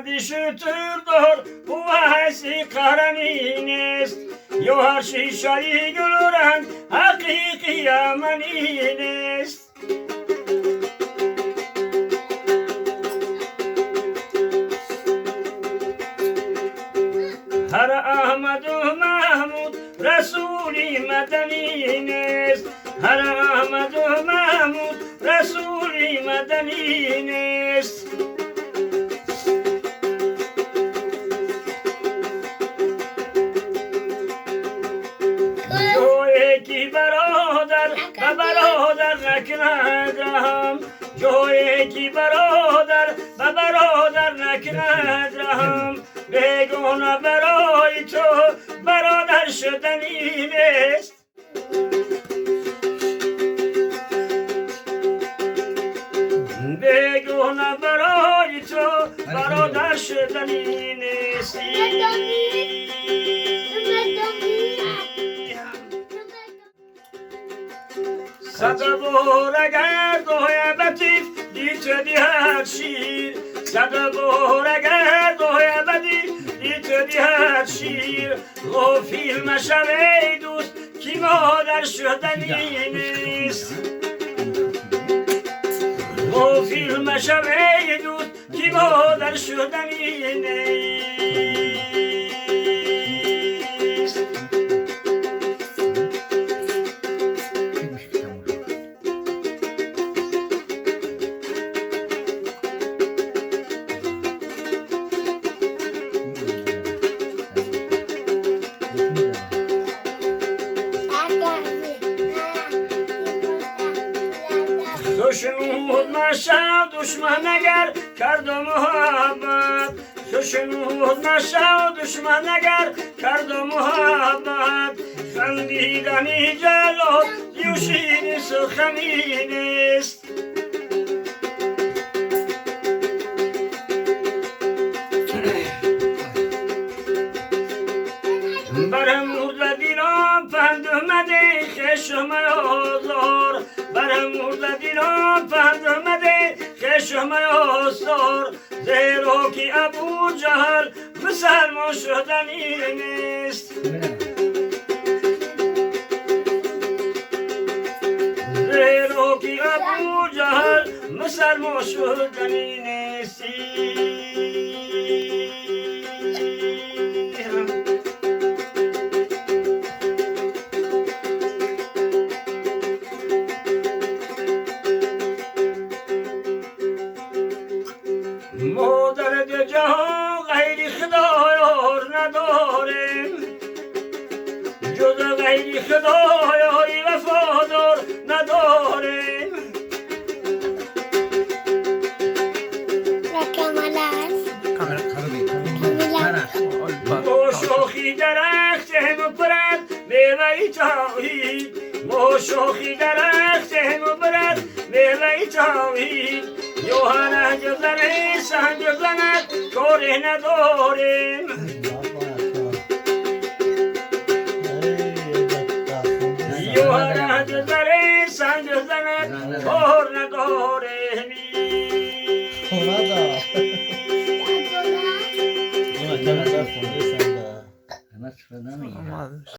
مردی شتردار او هستی قرنین است یا هر شیشایی گلرنگ حقیقی امنین است هر احمد و محمود رسولی مدنی است هر احمد و محمود رسولی مدنی است جوی کی برادر و برادر نکند رحم جوی کی برادر و برادر نکند رحم بگونه برای تو برادر شدنی است بگونه برای تو برادر شدنی نیستی صد بار اگر گوی بطیف دیت دیهد شیر صد بار اگر گوی بطیف دیت دیهد شیر و فیلم شوی دوست کی مادر شدنی نیست و فیلم شوی دوست کی مادر شدنی نیست خشنود نشد دشمن اگر کرد و محبت خشنود نشد دشمن اگر کرد و محبت خندیدنی جلال یوشین سخنی نیست برم مرد دینام پند اومده خشم آزار برم مرد دینام پند اومده خشم آزار زیرا که ابو جهل مسلمان شدنی نیست زیرا که ابو جهل مسلمان شدنی نیستی ما در جهان غیر خدایار نداریم جز غیر خدایاری وفادار نداریم ما شوخی درخت هم برد میوه توحید ما شوخی درخت هم برد میوه توحید یوهنه جزنه سهن جزنه کاره نداریم یوهنه جزنه سهن جزنه کار نداریم Ona da.